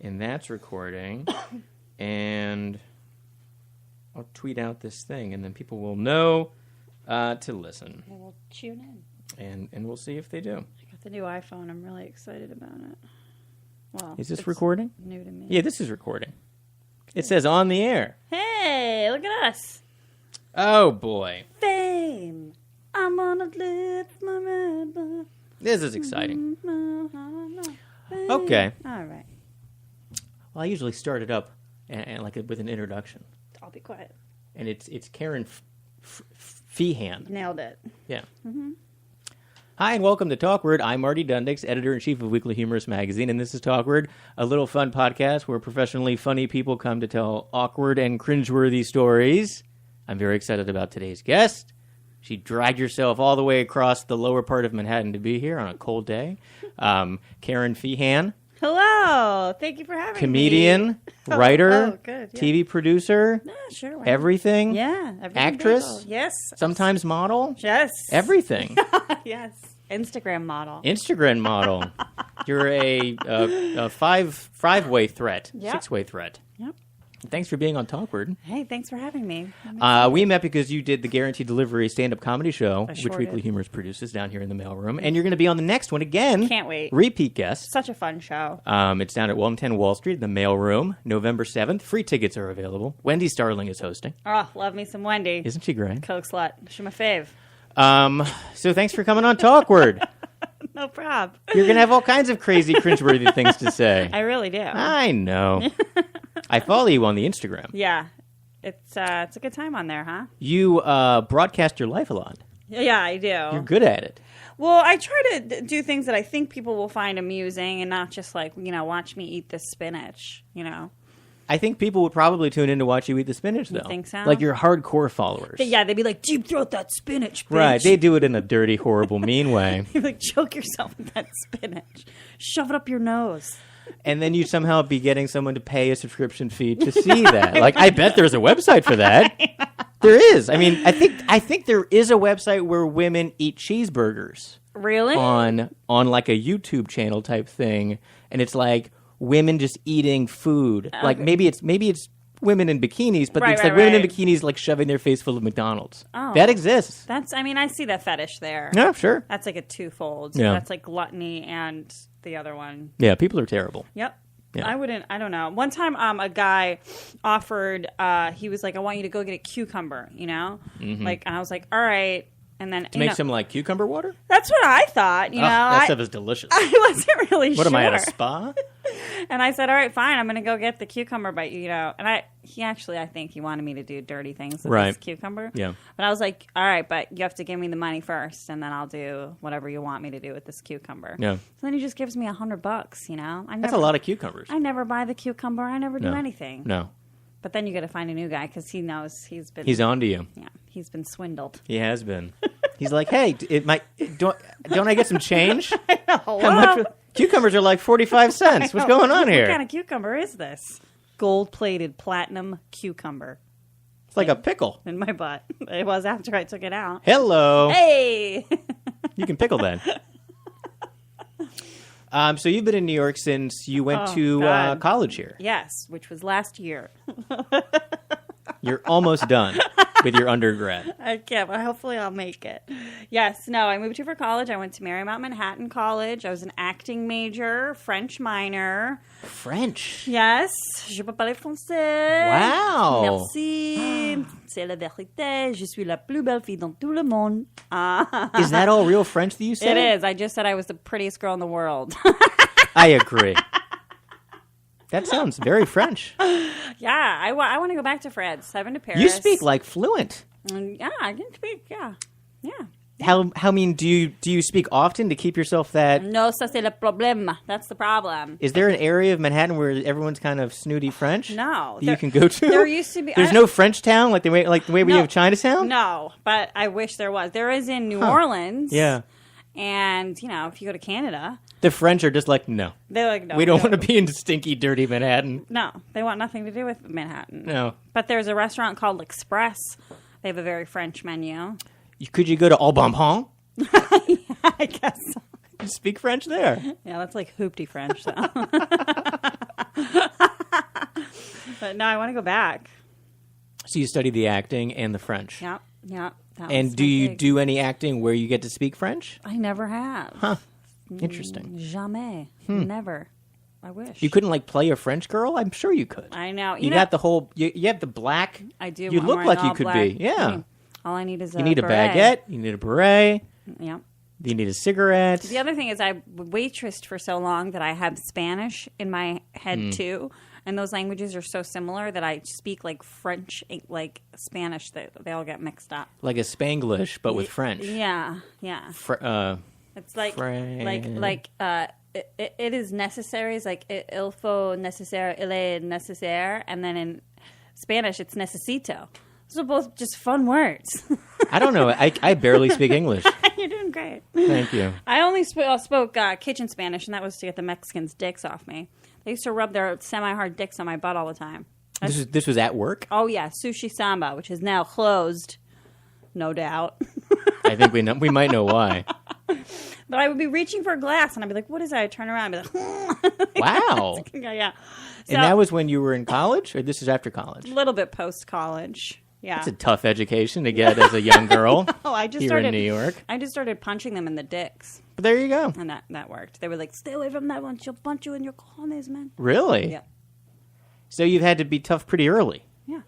and that's recording. And I'll tweet out this thing, and then people will know to listen. And we'll tune in. And we'll see if they do. I got the new iPhone. I'm really excited about it. Well, is this recording? New to me. Yeah, this is recording. Good. It says on the air. Hey, look at us. Oh, boy. Fame. I'm gonna lift my red. This is exciting. Okay. All right. Well, I usually start it up and like with an introduction. I'll be quiet. And it's Kerryn Feehan. Nailed it. Yeah. Mm-hmm. Hi, and welcome to Talkward. I'm Marty Dundix, editor-in-chief of Weekly Humorous Magazine, and this is Talkward, a little fun podcast where professionally funny people come to tell awkward and cringeworthy stories. I'm very excited about today's guest. She dragged herself all the way across the lower part of Manhattan to be here on a cold day. Kerryn Feehan. Hello. Thank you for having Comedian, me. writer, good, yeah. TV producer, sure, everything. Yeah. Everything actress. bagel. Yes. Sometimes model. Yes. Everything. Yes. Instagram model. Instagram model. You're a five-way threat, Yep. six-way threat. Yep. Thanks for being on Talkward. Hey, thanks for having me. We met because you did the Guaranteed Delivery stand-up comedy show, sure which Weekly did. Humorous produces down here in the mailroom. And you're going to be on the next one again. Can't wait. Repeat guest. Such a fun show. It's down at 110 Wall Street, the mailroom, November 7th. Free tickets are available. Wendy Starling is hosting. Oh, love me some Wendy. Isn't she great? Coke slut. She's my fave. So thanks for coming on Talkward. No prob. You're going to have all kinds of crazy, cringeworthy things to say. I really do. I know. I follow you on the Instagram. Yeah. It's a good time on there, huh? You broadcast your life a lot. Yeah, I do. You're good at it. Well, I try to do things that I think people will find amusing and not just like, watch me eat this spinach, I think people would probably tune in to watch you eat the spinach, though. You think so? Like your hardcore followers. Yeah, they'd be like, deep throat that spinach, bitch. Right, they do it in a dirty, horrible, mean way. You're like, choke yourself with that spinach. Shove it up your nose. And then you somehow be getting someone to pay a subscription fee to see that. Like, I bet there's a website for that. There is. I mean, I think there is a website where women eat cheeseburgers. Really? On like a YouTube channel type thing, and it's like women just eating food. Okay. Like maybe it's women in bikinis, but it's like women in bikinis like shoving their face full of McDonald's. Oh. That exists. I see that fetish there. Yeah, sure. That's like a twofold. Yeah. That's like gluttony and the other one. Yeah, people are terrible. Yep. Yeah. I don't know. One time a guy offered, he was like, I want you to go get a cucumber, Mm-hmm. Like, and I was like, all right. And then To make some like cucumber water? That's what I thought, That stuff is delicious. I wasn't really sure. What am I, at a spa? And I said, all right, fine, I'm going to go get the cucumber, but, And I think he wanted me to do dirty things with this cucumber. Yeah. But I was like, all right, but you have to give me the money first, and then I'll do whatever you want me to do with this cucumber. Yeah. So then he just gives me $100, That's a lot of cucumbers. I never buy the cucucber. I never do anything. No. But then you got to find a new guy because he knows he's on to you. Yeah, he's been swindled. He has been. He's like, hey, don't I get some change? I know. How much? Cucumbers are like 45 cents. What's going on here? What kind of cucumber is this? Gold-plated platinum cucumber. It's like a pickle. In my butt. It was after I took it out. Hello. Hey! You can pickle that. So you've been in New York since you went to college here. Yes, which was last year. You're almost done with your undergrad. I can't, but hopefully I'll make it. Yes, no, I moved here for college. I went to Marymount Manhattan College. I was an acting major, French minor. French? Yes. Je peux parler français. Wow. Merci. C'est la vérité. Je suis la plus belle fille dans tout le monde. Is that all real French that you said? It is. I just said I was the prettiest girl in the world. I agree. That sounds very French. Yeah, I want to go back to France. I've been to Paris. You speak like fluent. Yeah, I can speak. Yeah. How mean do you speak often to keep yourself that? No, ça c'est le problème. That's the problem. Is there an area of Manhattan where everyone's kind of snooty French? No, that you can go to. There used to be. There's no French town like the way we have Chinatown. No, but I wish there was. There is in New Orleans. Yeah. And, if you go to Canada... The French are just like, no. They're like, no. We don't want to be in stinky, dirty Manhattan. No, they want nothing to do with Manhattan. No. But there's a restaurant called L'Express. They have a very French menu. Could you go to Au Bonbon? Yeah, I guess so. You speak French there. Yeah, that's like hoopty French, though. no, I want to go back. So you study the acting and the French. Yeah. And do you do any acting where you get to speak French? I never have. Huh. Interesting. Jamais. Never. I wish. You couldn't play a French girl? I'm sure you could. I know. You got the whole. You have the black. I do. You I'm look wearing like you all could black. be. Yeah. All I need is you need a baguette. You need a beret. Yeah. You need a cigarette. The other thing is I waitressed for so long that I have Spanish in my head too. And those languages are so similar that I speak like French, like Spanish, that they all get mixed up. Like a Spanglish, but with French. Yeah. It's like it is necessary. It's like il faut nécessaire, il est nécessaire, and then in Spanish it's necesito. Those are both just fun words. I don't know. I barely speak English. You're doing great. Thank you. I only spoke kitchen Spanish, and that was to get the Mexicans' dicks off me. They used to rub their semi-hard dicks on my butt all the time. This was at work? Oh, yeah. Sushi Samba, which is now closed, no doubt. I think we might know why. But I would be reaching for a glass, and I'd be like, what is that? I'd turn around and be like, wow. Yeah. So, And that was when you were in college, or this is after college? A little bit post-college. Yeah. That's a tough education to get as a young girl I just in New York. I just started punching them in the dicks. But there you go. And that worked. They were like, stay away from that one. She'll punch you in your cojones, man. Really? Yeah. So you've had to be tough pretty early. Yeah.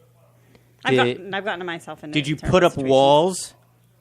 I've gotten myself into. Did you put up walls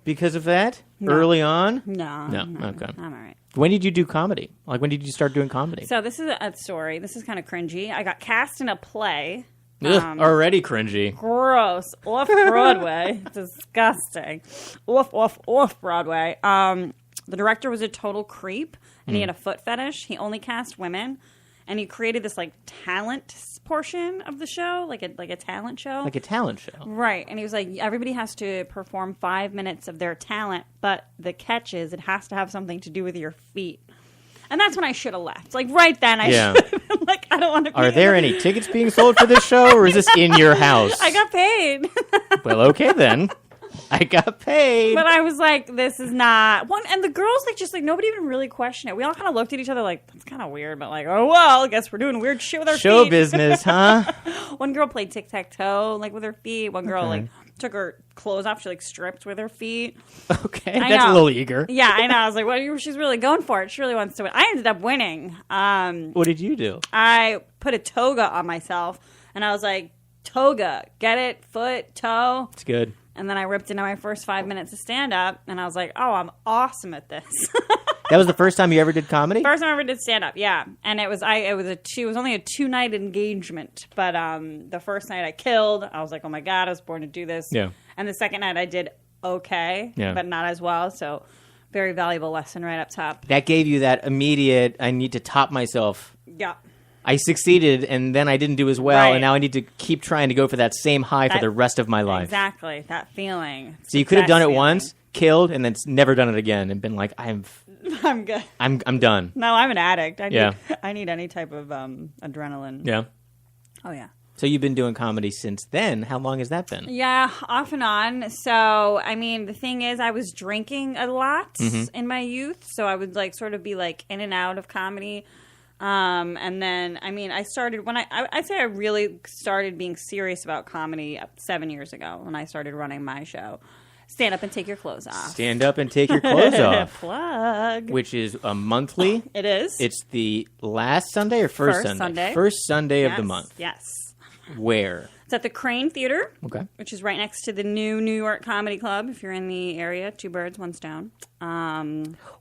because of that early on? No. Okay. I'm all right. When did you do comedy? When did you start doing comedy? So this is a story. This is kind of cringy. I got cast in a play. Ugh, already cringy. Gross. Off Broadway. Disgusting. Off Broadway. The director was a total creep, and he had a foot fetish. He only cast women, and he created this talent portion of the show, like a talent show. Like a talent show. Right. And he was like, everybody has to perform 5 minutes of their talent, but the catch is it has to have something to do with your feet. And that's when I should have left. Right then, I should have been like, I don't want to be. Are there any tickets being sold for this show, or is this in your house? I got paid. Well, okay then. I got paid. But I was like, this is not one. And the girls, nobody even really questioned it. We all kind of looked at each other like, that's kind of weird, but oh, well, I guess we're doing weird shit with our show feet. business, huh? One girl played tic-tac-toe, with her feet. One girl, took her clothes off. She, stripped with her feet. Okay, that's a little eager. Yeah, I know. I was like, well, she's really going for it. She really wants to win. I ended up winning. What did you do? I put a toga on myself, and I was like, toga, get it? Foot, toe. It's good. And then I ripped into my first 5 minutes of stand-up, and I was like, oh, I'm awesome at this. That was the first time you ever did comedy? First time I ever did stand-up, yeah. And it was only a 2-night engagement, but the first night I killed. I was like, oh my God, I was born to do this. Yeah. And the second night I did okay, but not as well, so very valuable lesson right up top. That gave you that immediate, I need to top myself. Yeah. I succeeded, and then I didn't do as well, and now I need to keep trying to go for that same high for the rest of my life. Exactly, that feeling. So you could have done it once, killed, and then never done it again, and been like, I'm good. I'm done. No, I'm an addict. I need any type of adrenaline. Yeah. Oh, yeah. So you've been doing comedy since then. How long has that been? Yeah, off and on. So, the thing is, I was drinking a lot in my youth, so I would sort of be in and out of comedy. And then, I started when I'd say I really started being serious about comedy 7 years ago when I started running my show. Stand Up and Take Your Clothes Off. Stand Up and Take Your Clothes Off. Plug. Which is a monthly. It is. It's the last Sunday or first Sunday? First Sunday of the month. Yes. Where? It's at the Crane Theater, which is right next to the new New York Comedy Club. If you're in the area, 2 birds, 1 stone.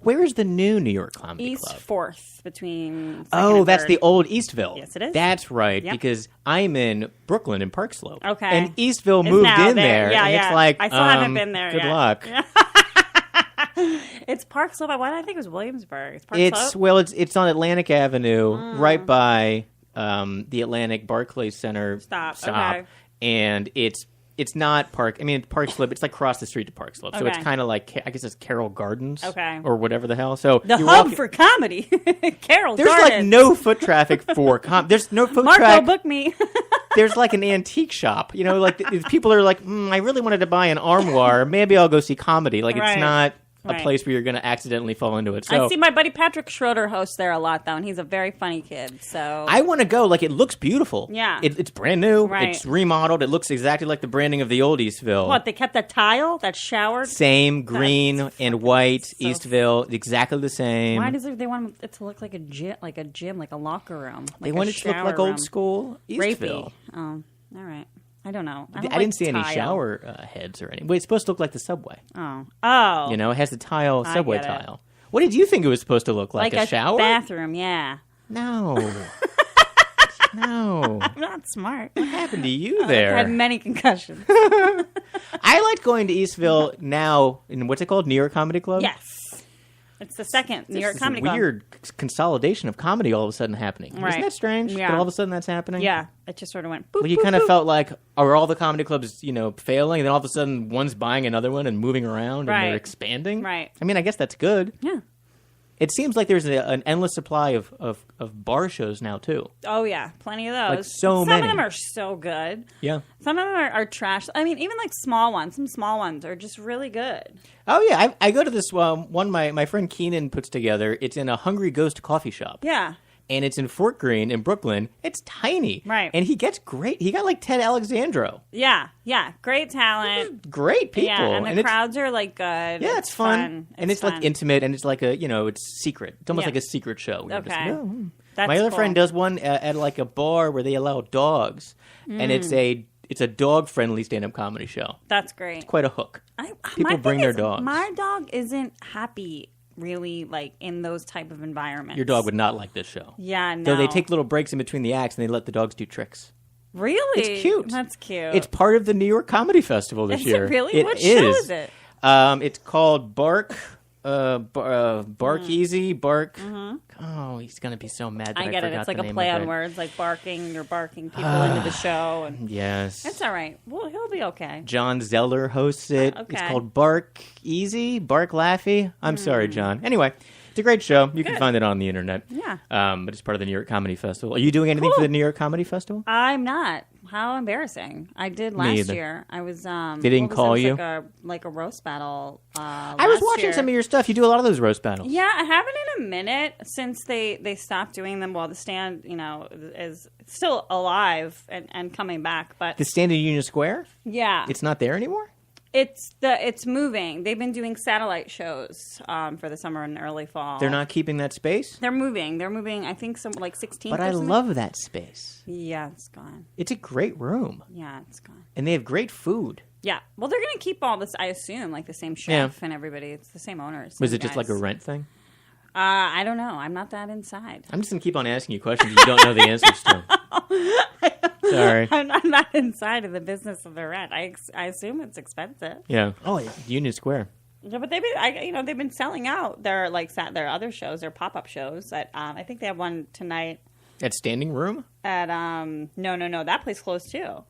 Where is the new New York Comedy Club? East 4th between. That's the old Eastville. Yes, it is. That's right, because I'm in Brooklyn in Park Slope. Okay, and Eastville moved in there. Yeah, and it's like I still haven't been there. Good yet. luck. Yeah. It's Park Slope. Why did I think it was Williamsburg? It's Park Slope? It's on Atlantic Avenue, right by the Atlantic Barclays Center stop. Okay. And it's not Park. Park Slope. It's across the street to Park Slope, so it's kind of like I guess it's Carroll Gardens, or whatever the hell. So the hub for comedy, Carroll There's Gardens. No foot traffic for There's no foot Marco, traffic. book me. There's an antique shop. People are like, I really wanted to buy an armoire. Maybe I'll go see comedy. It's not a place where you're going to accidentally fall into it. So I see my buddy Patrick Schroeder hosts there a lot, though, and he's a very funny kid. So I want to go. Like, it looks beautiful. Yeah. It's brand new. Right. It's remodeled. It looks exactly like the branding of the old Eastville. what, they kept that tile, that shower? Same green and white so Eastville, exactly the same. Why does they want it to look like a gym, like a locker room? They want it to look like old school Eastville. Rapey. Oh, all right. I don't know. I didn't see any shower heads or anything. But it's supposed to look like the subway. Oh. You know, it has the tile, subway get it. tile. What did you think it was supposed to look like? Like a shower? bathroom, yeah. No. No. I'm not smart. What happened to you there? I had many concussions. I like going to Eastville now in what's it called? New York Comedy Club? Yes. It's the second New York Comedy Club. Weird consolidation of comedy all of a sudden happening. Right. Isn't that strange? Yeah. That all of a sudden that's happening? Yeah. It just sort of went boop, Well, you boop, kind of boop. felt like, are all the comedy clubs, failing, and then all of a sudden one's buying another one and moving around Right. and they're expanding? Right. I mean, I guess that's good. Yeah. It seems like there's an endless supply of bar shows now, too. Oh, yeah. Plenty of those. Like, so Some many. of them are so good. Yeah. Some of them are trash. I mean, even like small ones. Some small ones are just really good. Oh, yeah. I go to this one my friend Keenan puts together. It's in a Hungry Ghost coffee shop. Yeah. And it's in Fort Greene in Brooklyn. It's tiny. Right. And he gets great. He got like Ted Alexandro. Yeah. Yeah. Great talent. Great people. Yeah. And the crowds are like good. Yeah, it's fun. And it's fun. like intimate, and it's like it's secret. It's almost Yeah. like a secret show. You're Okay. just, oh. That's My other cool. friend does one at like a bar where they allow dogs. And it's a dog-friendly stand-up comedy show. That's great. Quite a hook. People my bring thing their is, dogs. My dog isn't happy, really, like in those type of environments. Your dog would not like this show. Yeah, no. Though they take little breaks in between the acts, and they let the dogs do tricks. Really? It's cute. That's cute. It's part of the New York Comedy Festival this Is year. it really? What show is it? It's called Bark. Bark Easy. Bark. Oh, he's gonna be so mad that I get it. forgot It's like the a name play of on it. words, like barking. You're barking people into the show, and Yes. that's all right. Well, he'll be okay. John Zeller hosts it. Okay. It's called Bark Easy. Bark Laffy. I'm sorry, John. Anyway, it's a great show. You can Good. find it on the internet. Yeah. But it's part of the New York Comedy Festival. Are you doing anything for the New York Comedy Festival? I'm not. How embarrassing! I did last either. year. I was. They didn't call you? Like a roast battle. I was watching some of your stuff. You do a lot of those roast battles. Yeah, I haven't in a minute since they stopped doing them. Well, the stand, is still alive and coming back, but The stand in Union Square? yeah, It's not there anymore? it's moving. They've been doing satellite shows for the summer and early fall. They're not keeping that space? They're moving. They're moving. I think some like 16. But I love that space. Yeah, it's gone. It's a great room. Yeah, it's gone. And they have great food. Yeah. Well, they're gonna keep all this. I assume like the same chef and everybody. It's the same owners. Was same it just guys. like a rent thing? I don't know. I'm not that inside. I'm just going to keep on asking you questions you don't know the answers to. Sorry. I'm not inside of the business of the rent. I assume it's expensive. Yeah. Oh, Union Square. Yeah, but they've been selling out their their other shows, their pop up shows. At I think they have one tonight At Standing Room? at no that place closed too.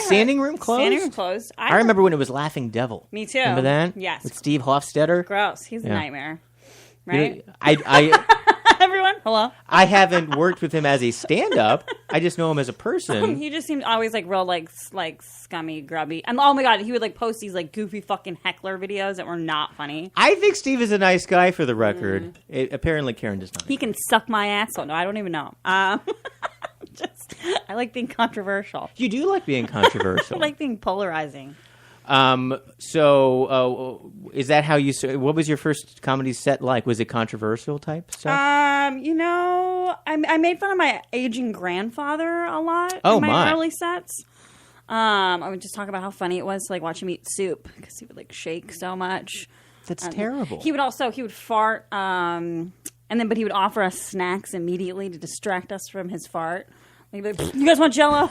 Standing Room closed? Standing Room closed. I remember when it was Laughing Devil. Me too. Remember that? Yes. With Steve Hofstetter. Gross. He's a Yeah. nightmare. You know, Right. I Everyone, hello. I haven't worked with him as a stand-up. I just know him as a person. He just seemed always like real like scummy, grubby, and oh my god, he would like post these like goofy fucking heckler videos that were not funny. I think Steve is a nice guy, for the record. Apparently, Kerryn does not. He can suck my asshole. No, I don't even know. I like being controversial. You do like being controversial. I like being polarizing. So, is that how you? What was your first comedy set like? Was it controversial type stuff? I made fun of my aging grandfather a lot Oh, in my my. early sets. I would just talk about how funny it was to like watch him eat soup because he would like shake so much. That's terrible. He would fart, but he would offer us snacks immediately to distract us from his fart. He'd be like, "You guys want Jell-O?"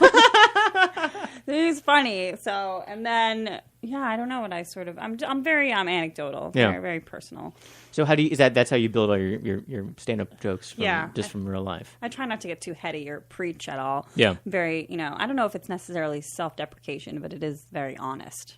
He's funny. So, and then I don't know what I sort of. I'm very anecdotal. Yeah. Very, very personal. So how do you? That's how you build all your stand-up jokes? From real life. I try not to get too heady or preach at all. Yeah. Very, I don't know if it's necessarily self-deprecation, but it is very honest.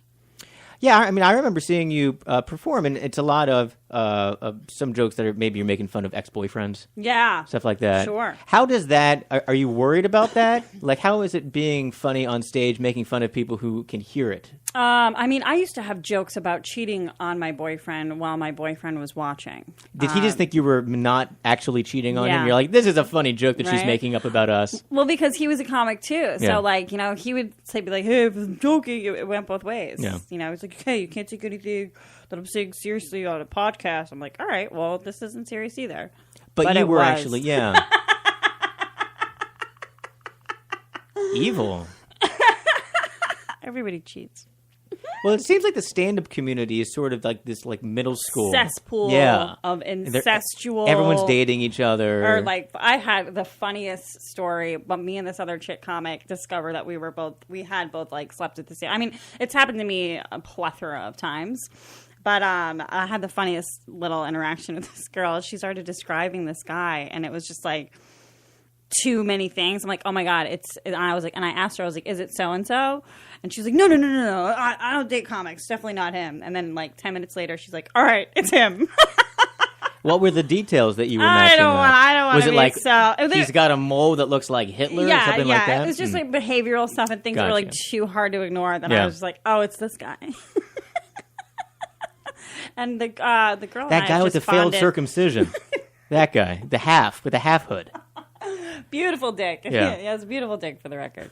Yeah, I mean, I remember seeing you perform, and it's a lot of some jokes that are maybe you're making fun of ex-boyfriends, Yeah. stuff like that. Sure. How does that? Are you worried about that? Like, how is it being funny on stage, making fun of people who can hear it? I mean, I used to have jokes about cheating on my boyfriend while my boyfriend was watching. Did he just think you were not actually cheating on him? Yeah. You're like, this is a funny joke that she's Right? making up about us. Well, because he was a comic too, so Yeah. like he would say, be like, "Hey, if I'm joking," it went both ways. Yeah. It's like, "Hey, you can't take anything that I'm saying seriously on a podcast." I'm like, "All right, well, this isn't serious either." But you it were was. actually, yeah. Evil. Everybody cheats. Well, it seems like the stand-up community is sort of like this, like middle school Cesspool Yeah. of incestual. Everyone's dating each other. Or like, I had the funniest story, but me and this other chick comic discovered that we had both like slept at the same. I mean, it's happened to me a plethora of times. But I had the funniest little interaction with this girl. She started describing this guy, and it was just like too many things. I'm like, oh my God, and I was like, and I asked her, I was like, is it so and so? And she was like, no, I don't date comics, definitely not him. And then like 10 minutes later, she's like, all right, it's him. What were the details that you were I matching don't up? want Was to it be like so. he's got a mole that looks like Hitler or something like that? It was just like behavioral stuff and things that were like Gotcha. too hard to ignore. That Yeah. I was just like, oh, it's this guy. And the girl, that and guy I with the just failed bonded. circumcision. That guy, with the half hood. Beautiful dick. Yeah. He has a beautiful dick, for the record.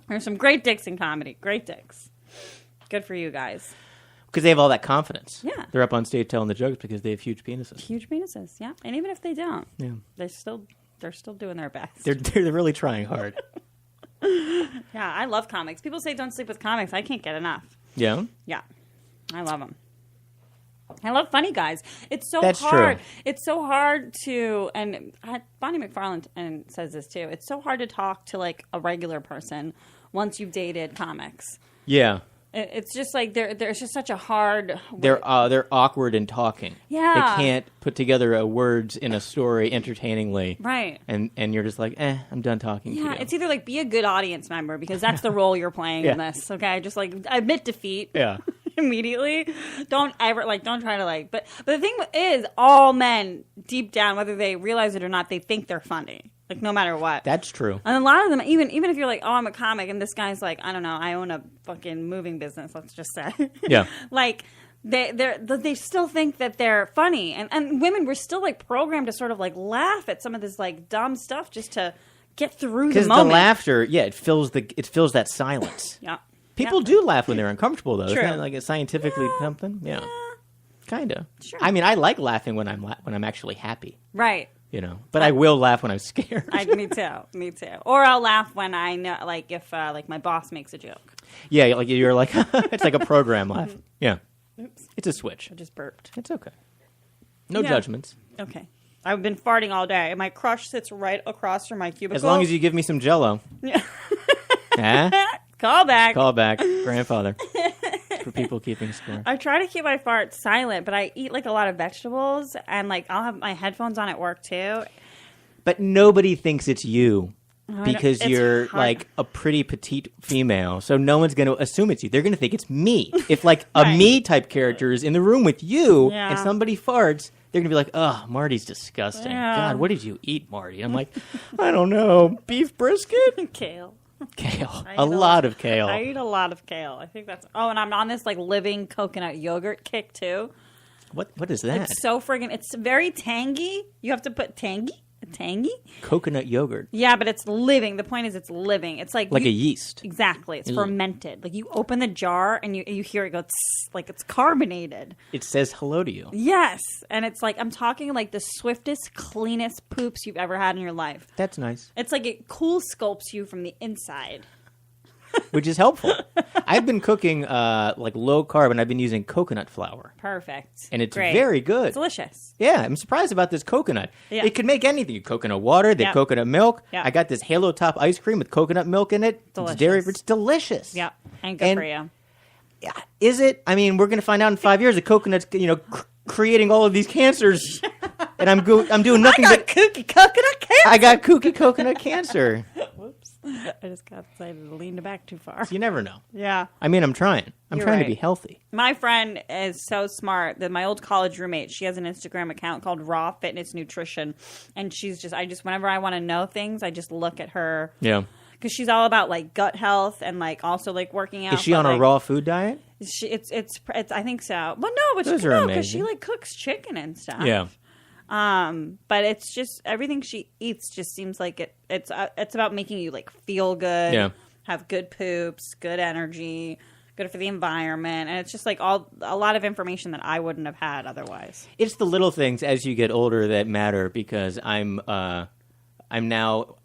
There's some great dicks in comedy. Great dicks. Good for you guys. Because they have all that confidence. Yeah. They're up on stage telling the jokes because they have huge penises. Huge penises, yeah. And even if they don't, Yeah. they're still doing their best. They're really trying hard. Yeah, I love comics. People say don't sleep with comics. I can't get enough. Yeah? Yeah, I love them. I love funny guys. It's so That's hard. true. It's so hard to, and Bonnie McFarlane says this too. It's so hard to talk to like a regular person once you've dated comics. Yeah. It's just like there's just such a hard. They're awkward in talking. Yeah. They can't put together words in a story entertainingly. Right. And you're just like, I'm done talking to you. Yeah, it's either like be a good audience member because that's the role you're playing in Yeah. this. Okay, just like admit defeat. Yeah. Immediately. Don't try to but the thing is, all men deep down, whether they realize it or not, they think they're funny. Like no matter what. That's true. And a lot of them, even if you're like, oh, I'm a comic, and this guy's like, I don't know, I own a fucking moving business. Let's just say, Yeah. like they still think that they're funny, and women were still like programmed to sort of like laugh at some of this like dumb stuff just to get through the Because moment. the laughter, it fills that silence. Yeah. People do laugh when they're uncomfortable, though. True. Isn't that like a scientifically something? Yeah. Kind of. Sure. I mean, I like laughing when I'm actually happy, Right. But I will laugh when I'm scared. Me too. Or I'll laugh when I know, like, if like my boss makes a joke. Yeah, like you're like it's like a program laugh. Yeah. Oops, It's a switch. I just burped. It's okay. No Yeah. judgments. Okay. I've been farting all day. My crush sits right across from my cubicle. As long as you give me some Jello. Yeah. Huh? Call back. Call back, grandfather. For people keeping score. I try to keep my farts silent, but I eat like a lot of vegetables, and like I'll have my headphones on at work too. But nobody thinks it's you know. because It's you're hard. like a pretty petite female. So no one's going to assume it's you. They're going to think it's me. If like a Right. me type character is in the room with you Yeah. and somebody farts, they're going to be like, oh, Marty's disgusting. Yeah. God, what did you eat, Marty? I'm like, I don't know. Beef brisket? Kale. Kale. I A eat lot of kale. I eat a lot of kale. I think that's. Oh, and I'm on this like living coconut yogurt kick too. What is that? It's so friggin'. It's very tangy. You have to put tangy. Coconut yogurt. Yeah, but it's living. The point is, it's living. It's like Like a yeast. Exactly. It's Ew. fermented. Like you open the jar and you hear it go tss, like it's carbonated. It says hello to you. Yes, and it's like I'm talking like the swiftest, cleanest poops you've ever had in your life. That's nice. It's like it cool sculpts you from the inside. Which is helpful. I've been cooking like low carb and I've been using coconut flour. Perfect. And it's Great. very good. It's delicious. Yeah, I'm surprised about this coconut. Yeah. It could make anything. Coconut water, the Yeah. coconut milk. Yeah. I got this Halo Top ice cream with coconut milk in it. Delicious. It's dairy. It's delicious. Yeah, and good for you. Yeah, is it? I mean, we're going to find out in 5 years that coconut's, creating all of these cancers. And I'm doing nothing but Kooky coconut cancer. I got kooky coconut cancer. Whoops. I just got excited and leaned back too far. You never know. Yeah. I mean, I'm trying. I'm trying to be healthy. My friend is so smart that my old college roommate, she has an Instagram account called Raw Fitness Nutrition. And whenever I want to know things, I just look at her. Yeah. Because she's all about like gut health and like also like working out. Is she on a raw food diet? It's I think so. Well, no, Those are amazing. Because she like cooks chicken and stuff. Yeah. But it's just everything she eats just seems like it's about making you like feel good, have good poops, good energy, good for the environment, and it's just like a lot of information that I wouldn't have had otherwise. It's the little things as you get older that matter because I'm now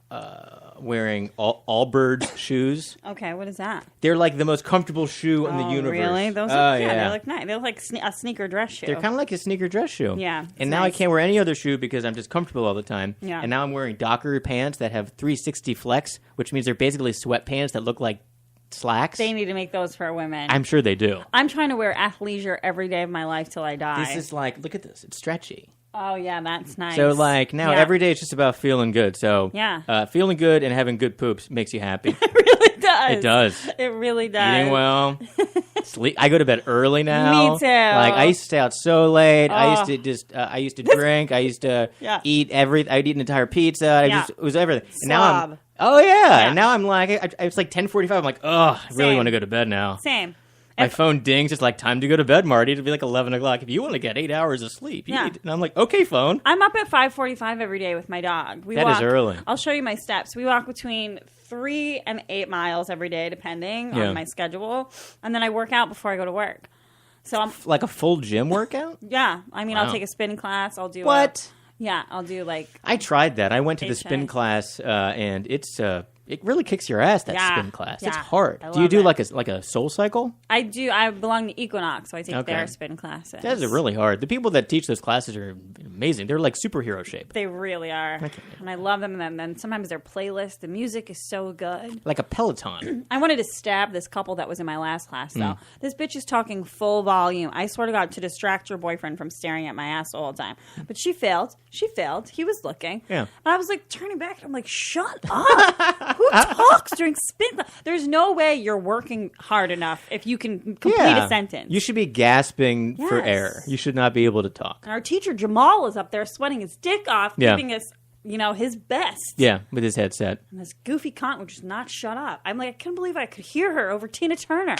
wearing Allbirds shoes. Okay, what is that? They're like the most comfortable shoe in the universe. Really? Those are they're like nice. They're like a sneaker dress shoe. They're kind of like a sneaker dress shoe. Yeah. And now I can't wear any other shoe because I'm just comfortable all the time. Yeah. And now I'm wearing Docker pants that have 360 flex, which means they're basically sweatpants that look like slacks. They need to make those for women. I'm sure they do. I'm trying to wear athleisure every day of my life till I die. This is like, look at this. It's stretchy. Oh, yeah, that's nice. So, like, now every day it's just about feeling good. So, feeling good and having good poops makes you happy. It really does. It does. It really does. Eating well. Sleep. I go to bed early now. Me too. Like, I used to stay out so late. I used to drink. I used to eat everything. I'd eat an entire pizza. It was everything. And now I'm... Oh, yeah. And now I'm like... It's like 10:45. I'm like, I really want to go to bed now. Same. My phone dings. It's like, time to go to bed, Marty. It'll be like 11 o'clock. If you want to get 8 hours of sleep. And I'm like, okay, phone. I'm up at 5:45 every day with my dog. That is early. I'll show you my steps. We walk between 3 and 8 miles every day, depending on my schedule. And then I work out before I go to work. So I'm like a full gym workout? Yeah. I mean, I'll take a spin class. I'll do I'll do like... I tried that. I went to the spin class, and it's... it really kicks your ass, that spin class. It's hard. Do you do like a Soul Cycle? I do. I belong to Equinox, so I take their spin classes. That is really hard. The people that teach those classes are amazing. They're like superhero shape. They really are. And I love them. And then sometimes their playlist, the music is so good. Like a Peloton. I wanted to stab this couple that was in my last class, though. This bitch is talking full volume. I swear to God, to distract your boyfriend from staring at my ass all the time. But she failed. She failed. He was looking. Yeah. And I was like turning back. I'm like, shut up. Who talks during spin class? There's no way you're working hard enough if you can complete a sentence. You should be gasping for air. You should not be able to talk. And our teacher, Jamal, is up there sweating his dick off, giving us, his best. Yeah, with his headset. And this goofy cunt would just not shut up. I'm like, I couldn't believe I could hear her over Tina Turner.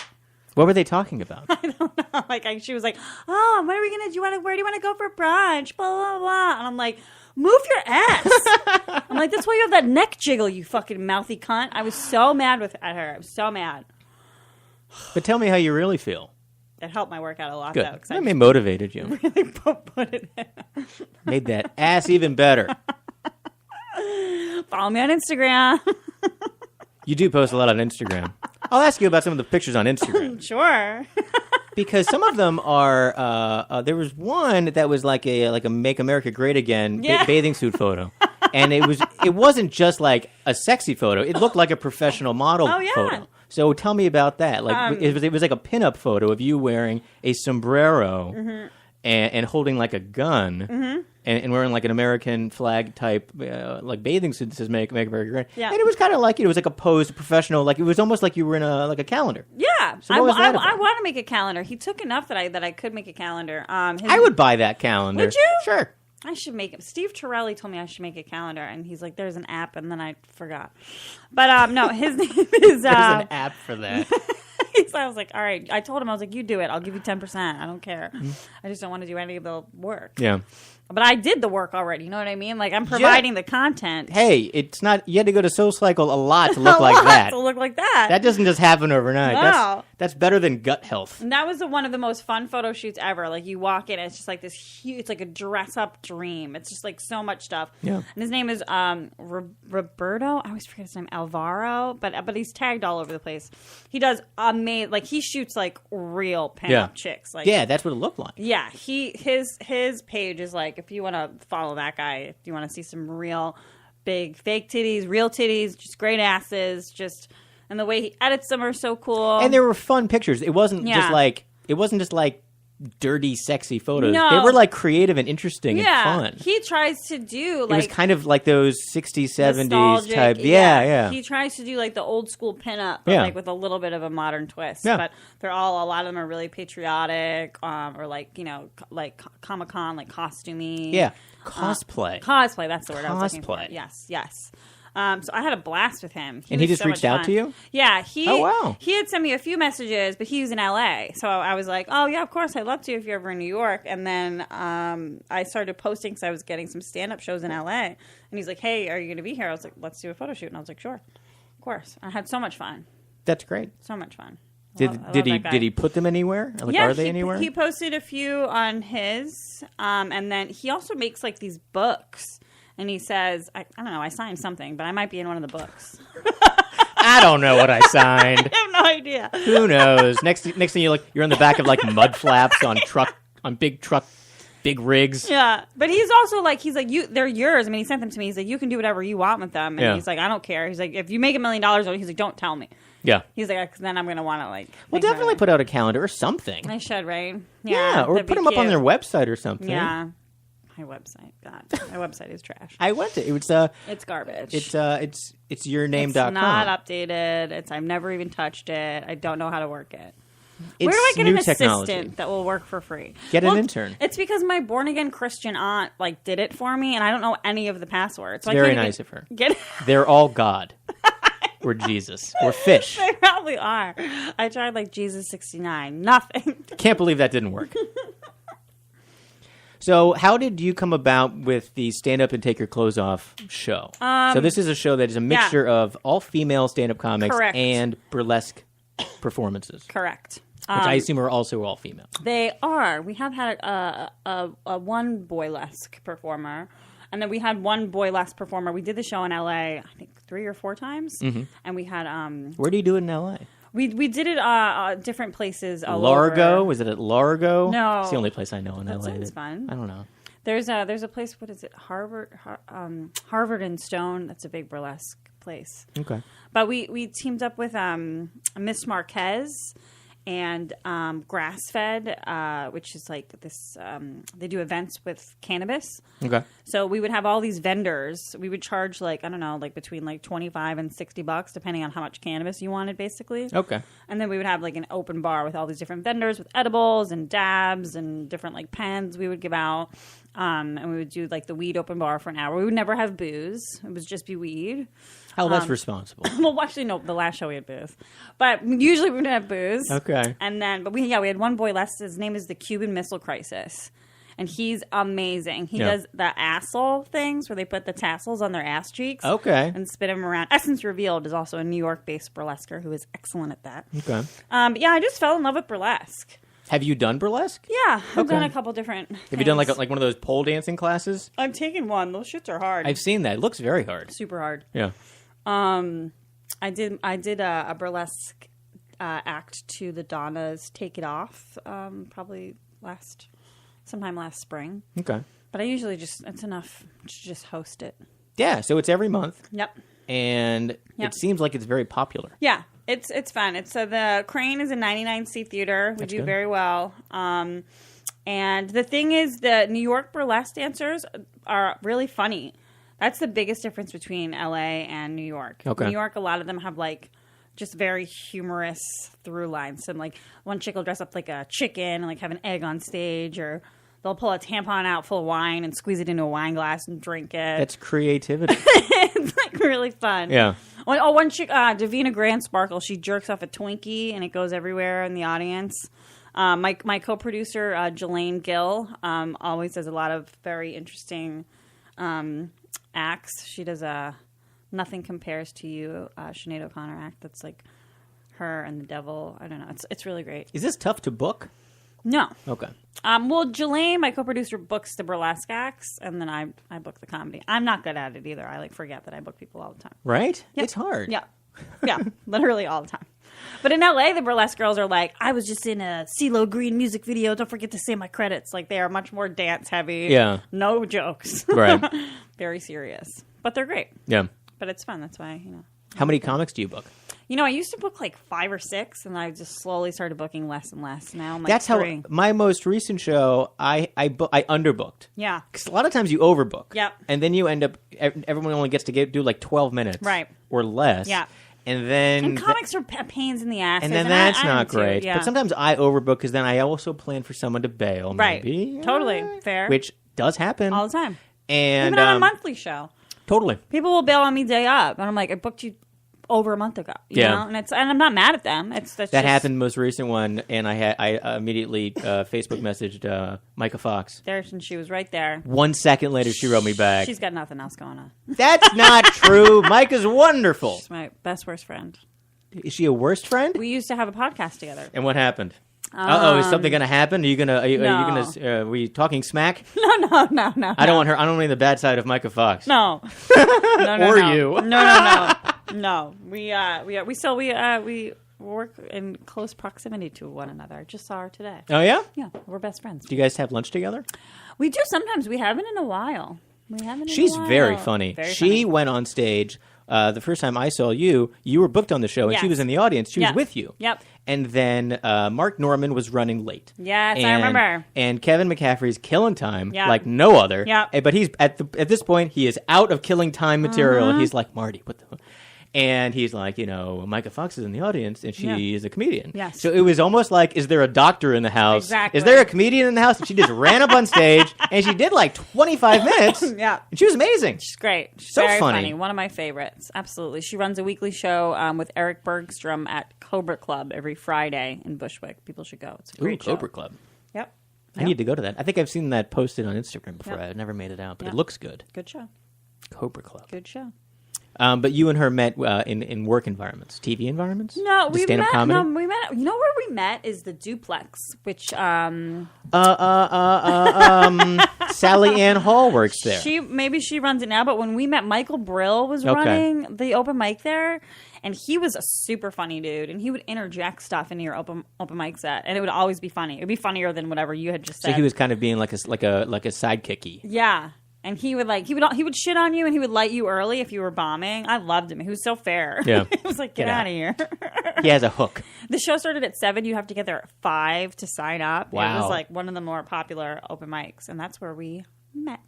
What were they talking about? I don't know. Like, she was like, "Oh, what are we gonna do? Where do you want to go for brunch?" Blah blah blah. And I'm like, "Move your ass." I'm like, "That's why you have that neck jiggle, you fucking mouthy cunt." I was so mad at her. I was so mad. But tell me how you really feel. It helped my workout a lot, Good. though. That motivated you. Really put it in. Made that ass even better. Follow me on Instagram. You do post a lot on Instagram. I'll ask you about some of the pictures on Instagram. Sure. Because some of them are. There was one that was like a Make America Great Again bathing suit photo, and it wasn't just like a sexy photo. It looked like a professional model photo. So tell me about that. Like it was like a pinup photo of you wearing a sombrero and holding like a gun. And wearing like an American flag type like bathing suit that says "Make America Great." Yeah. And it was kind of like it was like a posed professional, like it was almost like you were in a calendar. Yeah, so what was that about? I want to make a calendar. He took enough that I could make a calendar. I would buy that calendar. Would you? Sure. I should make it. Steve Torelli told me I should make a calendar, and he's like, "There's an app," and then I forgot. But no, his name is. There's an app for that. So I was like, all right. I told him, I was like, you do it. I'll give you 10%. I don't care. I just don't want to do any of the work. Yeah. But I did the work already. You know what I mean? Like, I'm providing the content. Hey, it's not... You had to go to Soul Cycle a lot to look like that. To look like that. That doesn't just happen overnight. No. That's better than gut health. And that was one of the most fun photo shoots ever. Like, you walk in, and it's just like this huge... It's like a dress-up dream. It's just like so much stuff. Yeah. And his name is Roberto. I always forget his name. Alvaro. But he's tagged all over the place. He does amazing... Like, he shoots like real pinup chicks. Like, yeah, that's what it looked like. Yeah. His page is like, if you want to follow that guy, if you want to see some real big fake titties, real titties, just great asses, and the way he edits them are so cool. And there were fun pictures. It wasn't just like dirty, sexy photos. No. They were like creative and interesting and fun. He tries to do like... It was kind of like those 60s, 70s nostalgic, type. Yeah. He tries to do like the old school pinup, but like with a little bit of a modern twist. Yeah. But a lot of them are really patriotic, or like, like Comic-Con, like costumey. Yeah. Cosplay. Cosplay, that's the word I was looking for. Cosplay. Yes. So I had a blast with him. And he was just so reached much out fun. to you? Yeah. Oh, wow. He had sent me a few messages, but he was in LA. So I was like, oh, yeah, of course. I'd love to if you're ever in New York. And then I started posting because I was getting some stand-up shows in LA. And he's like, hey, are you going to be here? I was like, let's do a photo shoot. And I was like, sure. Of course. I had so much fun. That's great. So much fun. Did he put them anywhere? Like, yeah, are they anywhere? He posted a few on his. And then he also makes like these books. And he says, I don't know, I signed something, but I might be in one of the books. I don't know what I signed. I have no idea. Who knows? Next thing you're on the back of like mud flaps on big rigs. Yeah, but he's also like they're yours. I mean, he sent them to me. He's like, you can do whatever you want with them. And he's like, I don't care. He's like, if you make $1 million, he's like, don't tell me. Yeah. He's like, 'cause then I'm gonna want to like. Well, definitely put out a calendar or something. I should, right? Yeah, or put them up on their website or something. Yeah. My website, God, my website is trash. I went to it's garbage. It's yourname.com. It's not updated. I've never even touched it. I don't know how to work it. It's Where do I get new an technology. assistant that will work for free? Get an intern. It's because my born again Christian aunt like did it for me, and I don't know any of the passwords. So Very nice of her. They're all God. Or Jesus. Or fish. They probably are. I tried like Jesus 69. Nothing. Can't believe that didn't work. So how did you come about with the Stand Up and Take Your Clothes Off show? So this is a show that is a mixture of all-female stand-up comics and burlesque performances. Correct. Which I assume are also all-female. They are. We have had a one boylesque performer. And then we had one boylesque performer. We did the show in L.A., I think 3 or 4 times. Mm-hmm. And we had... Where do you do it in L.A.? We did it different places. Largo? Was it at Largo? No. It's the only place I know in LA. Sounds fun. I don't know. There's a place, what is it? Harvard and Stone. That's a big burlesque place. Okay. But we teamed up with Miss Marquez and Grass-Fed, which is like this. They do events with cannabis. Okay. So we would have all these vendors. We would charge like, I don't know, like between like $25 and $60, depending on how much cannabis you wanted, basically. Okay. And then we would have like an open bar with all these different vendors with edibles and dabs and different like pens we would give out. And we would do like the weed open bar for an hour. We would never have booze. It would just be weed. How that's responsible. Well, actually, no. The last show we had booze, but usually we would have booze. Okay. And then, but we had one boy left. His name is the Cuban Missile Crisis, and he's amazing. He does the asshole things where they put the tassels on their ass cheeks. Okay. And spin them around. Essence Revealed is also a New York-based burlesquer who is excellent at that. Okay. But yeah, I just fell in love with burlesque. Have you done burlesque? Yeah, I've done a couple different things. Have you done like one of those pole dancing classes? I've taken one. Those shits are hard. I've seen that. It looks very hard. Super hard. Yeah. I did a burlesque act to the Donnas Take It Off, probably sometime last spring. Okay. But I usually it's enough to just host it. Yeah, so it's every month. Yep. And it seems like it's very popular. Yeah, it's fun. It's the Kerryn is a 99-seat theater. We do very well. And the thing is, the New York burlesque dancers are really funny. That's the biggest difference between LA and New York. Okay. New York, a lot of them have like just very humorous through lines. So like one chick will dress up like a chicken and like have an egg on stage, or they'll pull a tampon out full of wine and squeeze it into a wine glass and drink it. That's creativity. It's like really fun. Yeah. One chick, Davina Grand Sparkle, she jerks off a Twinkie and it goes everywhere in the audience. My co-producer, Jelaine Gill, always does a lot of very interesting acts. She does a Nothing Compares to You, Sinead O'Connor act that's like her and the devil. I don't know. It's really great. Is this tough to book? No. Okay. Well, Jelaine, my co-producer, books the burlesque acts, and then I book the comedy. I'm not good at it either. I forget that I book people all the time. Right? Yep. It's hard. Yeah. Yeah, literally all the time. But in LA, the burlesque girls are like, I was just in a CeeLo Green music video. Don't forget to say my credits. Like, they are much more dance heavy. Yeah. No jokes. Right. Very serious. But they're great. Yeah. But it's fun. That's why, How many comics do you book? You know, I used to book like 5 or 6, and I just slowly started booking less and less. Now I'm like That's 3. how my most recent show, I underbooked. Yeah. Because a lot of times you overbook. Yep. And then you end up, everyone only gets to do like 12 minutes. Right. Or less. Yeah. And then... And comics are pains in the ass. And then that's I not too, great. yeah. But sometimes I overbook because then I also plan for someone to bail. Right. Maybe. Totally. Fair. Which does happen. All the time. And, even on a monthly show. Totally. People will bail on me day up. And I'm like, I booked you over a month ago. You know? And I'm not mad at them. That happened most recent one, and I immediately Facebook messaged Micah Fox. And she was right there. 1 second later, she wrote me back. She's got nothing else going on. That's not true. Micah's wonderful. She's my best worst friend. Is she a worst friend? We used to have a podcast together. And what happened? Is something gonna happen? Are you gonna? Are we talking smack? No. I don't want her. I don't mean the bad side of Micah Fox. No. Or you. No. We work in close proximity to one another. I just saw her today. Oh yeah. Yeah, we're best friends. Do you guys have lunch together? We do sometimes. We haven't in a while. She's very funny. She went on stage. The first time I saw you were booked on the show, and she was in the audience. She was with you. Yep. And then Mark Norman was running late. Yes, I remember. And Kevin McCaffrey's killing time like Yep. no other. Yep. But he's at this point, he is out of killing time material. And he's like, Marty, what the... And he's like, Micah Fox is in the audience, and she is a comedian. Yes. So it was almost like, is there a doctor in the house? Exactly. Is there a comedian in the house? And she just ran up on stage, and she did like 25 minutes. Yeah. And she was amazing. She's great. She's So very funny. One of my favorites. Absolutely. She runs a weekly show with Eric Bergstrom at Cobra Club every Friday in Bushwick. People should go. It's a great show. Cobra Club. Yep. I need to go to that. I think I've seen that posted on Instagram before. I've never made it out, but it looks good. Good show. Cobra Club. Good show. But you and her met in work environments, TV environments? No, we met. Comedy? No, we met. You know where we met is the Duplex, which Sally Ann Hall works there. She runs it now. But when we met, Michael Brill was running the open mic there, and he was a super funny dude. And he would interject stuff into your open mic set, and it would always be funny. It would be funnier than whatever you had just said. So he was kind of being like a sidekicky. Yeah. And he would shit on you, and he would light you early if you were bombing. I loved him. He was so fair. Yeah. He was like, get out of here. He has a hook. The show started at 7. You have to get there at 5 to sign up. Wow. It was like one of the more popular open mics, and that's where we met.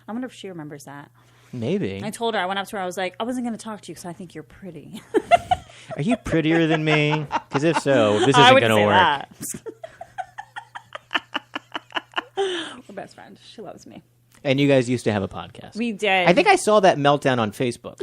I wonder if she remembers that. Maybe. I told her, I went up to her, I was like, I wasn't going to talk to you because I think you're pretty. Are you prettier than me? Because if so, this isn't going to work. That. We're best friends. She loves me. And you guys used to have a podcast. We did. I think I saw that meltdown on Facebook.